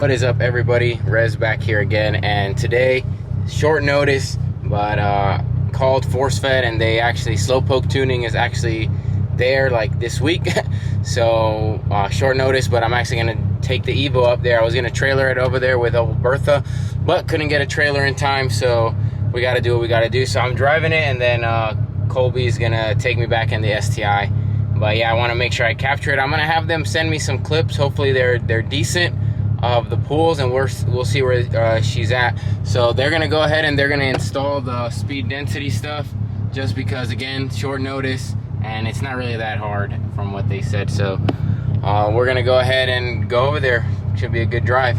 What is up, everybody? Rez back here again, and today, short notice, but called force fed, and they actually slowpoke tuning is actually there like this week. So short notice, but I'm actually gonna take the Evo up there. I was gonna trailer it over there with old Bertha, but couldn't get a trailer in time, so we gotta do what we gotta do. So I'm driving it, and then Colby's gonna take me back in the STI. But yeah, I want to make sure I capture it. I'm gonna have them send me some clips. Hopefully they're decent of the pools, and we'll see where she's at. So they're gonna go ahead and they're gonna install the speed density stuff, just because, again, short notice, and it's not really that hard from what they said. So we're gonna go ahead and go over there. Should be a good drive.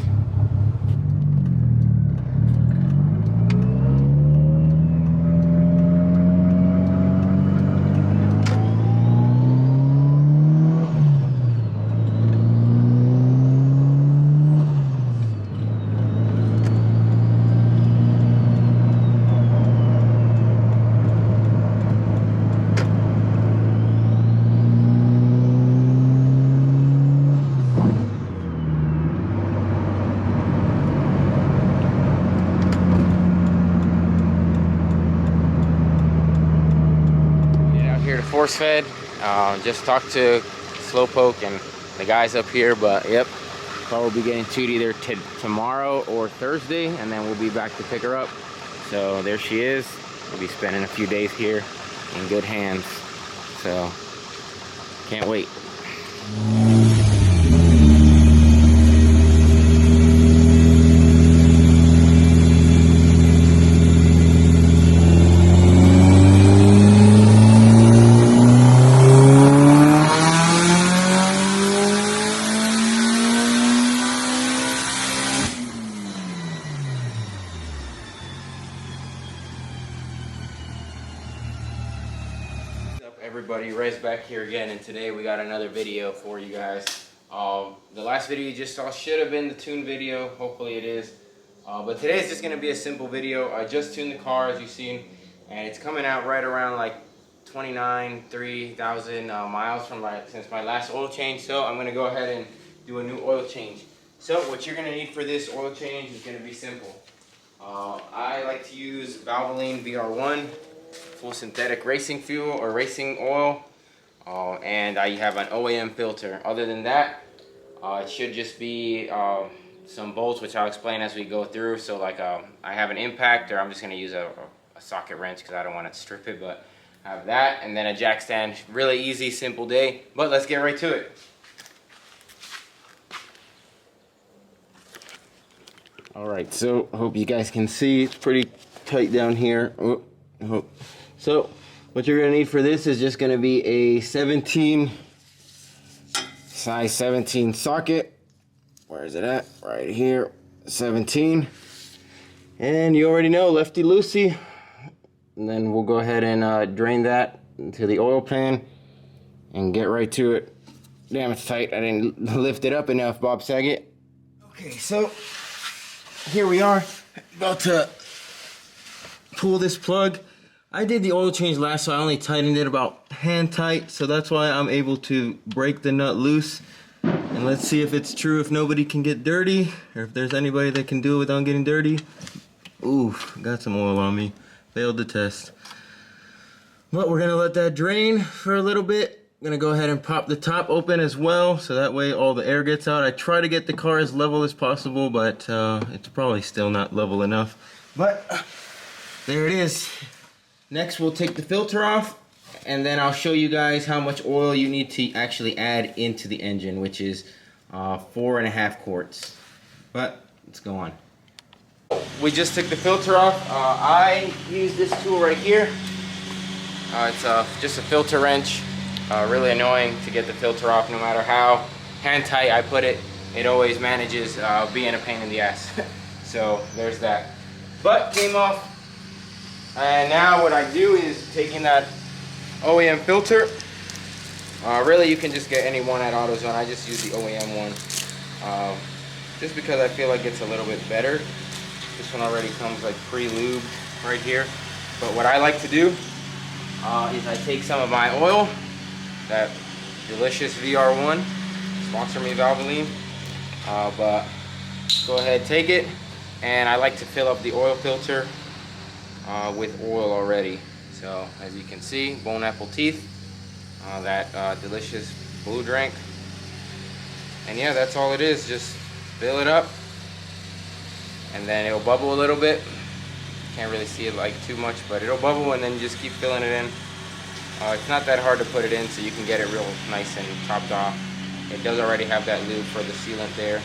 Force fed, just talked to Slowpoke and the guys up here, but yep, car will be getting tuned either tomorrow or Thursday, and then we'll be back to pick her up. So there she is. We'll be spending a few days here in good hands, so can't wait. Everybody, Rez back here again, and today we got another video for you guys. The last video you just saw should have been the tune video. Hopefully it is, but today is just going to be a simple video. I just tuned the car, as you've seen, and it's coming out right around like 3,000 miles from since my last oil change. So I'm going to go ahead and do a new oil change. So what you're going to need for this oil change is going to be simple. I like to use Valvoline VR1 full synthetic racing fuel or racing oil, and I have an OEM filter. Other than that, it should just be some bolts, which I'll explain as we go through. So like I have an impact, or I'm just going to use a socket wrench because I don't want to strip it, but I have that, and then a jack stand. Really easy, simple day, but let's get right to it. Alright, so hope you guys can see, it's pretty tight down here. So what you're going to need for this is just going to be a size 17 socket. Where is it at? Right here, 17. And you already know, lefty loosey. And then we'll go ahead and drain that into the oil pan and get right to it. Damn, it's tight. I didn't lift it up enough, Bob Saget. Okay, so here we are, about to pull this plug. I did the oil change last, so I only tightened it about hand tight, so that's why I'm able to break the nut loose. And let's see if it's true, if nobody can get dirty, or if there's anybody that can do it without getting dirty. Ooh, got some oil on me. Failed the test. But we're gonna let that drain for a little bit. I'm gonna go ahead and pop the top open as well, so that way all the air gets out. I try to get the car as level as possible, but it's probably still not level enough. But there it is. Next, we'll take the filter off, and then I'll show you guys how much oil you need to actually add into the engine, which is 4.5 quarts. But let's go on. We just took the filter off. I use this tool right here. It's just a filter wrench. Really annoying to get the filter off. No matter how hand tight I put it, it always manages being a pain in the ass. So there's that. But came off. And now what I do is taking that OEM filter. Really, you can just get any one at AutoZone. I just use the OEM one, just because I feel like it's a little bit better. This one already comes like pre-lubed right here. But what I like to do is I take some of my oil, that delicious VR1, sponsor me Valvoline, but go ahead, take it, and I like to fill up the oil filter with oil already. So as you can see, bone apple teeth, that delicious blue drink. And yeah, that's all it is. Just fill it up, and then it'll bubble a little bit. Can't really see it like too much, but it'll bubble, and then you just keep filling it in. It's not that hard to put it in, so you can get it real nice and topped off. It does already have that lube for the sealant there.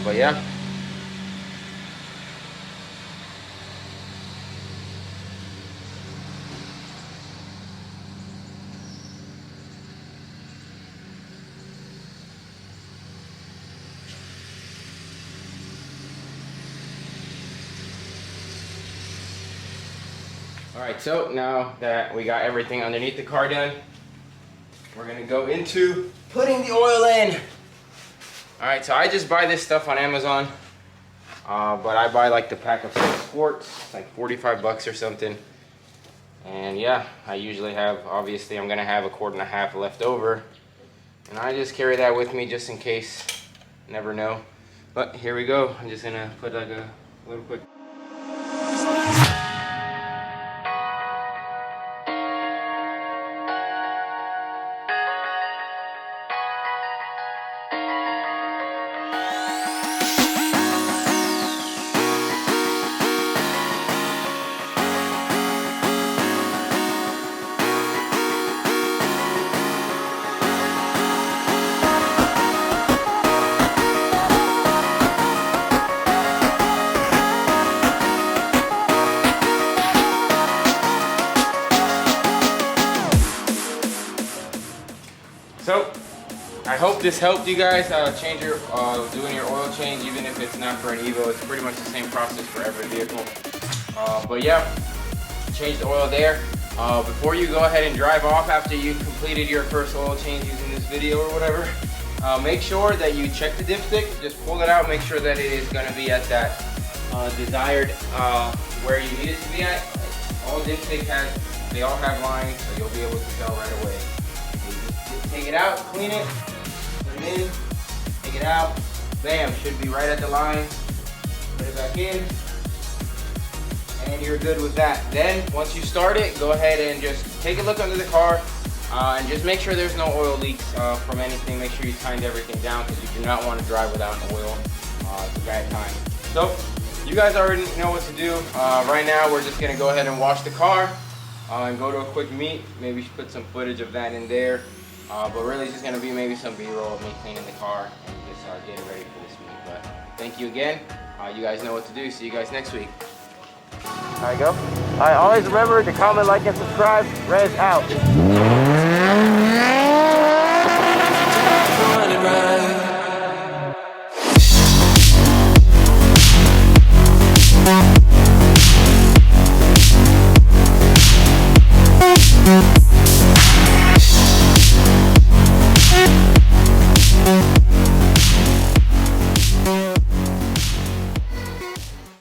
But yeah. Alright, so now that we got everything underneath the car done, we're going to go into putting the oil in. Alright, so I just buy this stuff on Amazon, but I buy like the pack of 6 quarts, like 45 bucks or something. And yeah, I usually have, obviously I'm going to have 1.5 quarts left over. And I just carry that with me just in case, never know. But here we go, I'm just going to put like a little quick. So, I hope this helped you guys change your, doing your oil change, even if it's not for an Evo. It's pretty much the same process for every vehicle. But yeah, change the oil there. Before you go ahead and drive off after you completed your first oil change using this video or whatever, make sure that you check the dipstick. Just pull it out, make sure that it is going to be at that desired where you need it to be at. All dipstick has, they all have lines, so you'll be able to tell right away. Take it out, clean it, put it in, take it out, bam, should be right at the line, put it back in, and you're good with that. Then, once you start it, go ahead and just take a look under the car, and just make sure there's no oil leaks from anything. Make sure you timed everything down, because you do not want to drive without an oil. It's a bad time. So, you guys already know what to do. Right now, we're just going to go ahead and wash the car, and go to a quick meet. Maybe put some footage of that in there. But really it's just going to be maybe some B-roll of me cleaning the car and just getting ready for this meet. But thank you again. You guys know what to do. See you guys next week. There you go. Alright, always remember to comment, like, and subscribe. Rez out.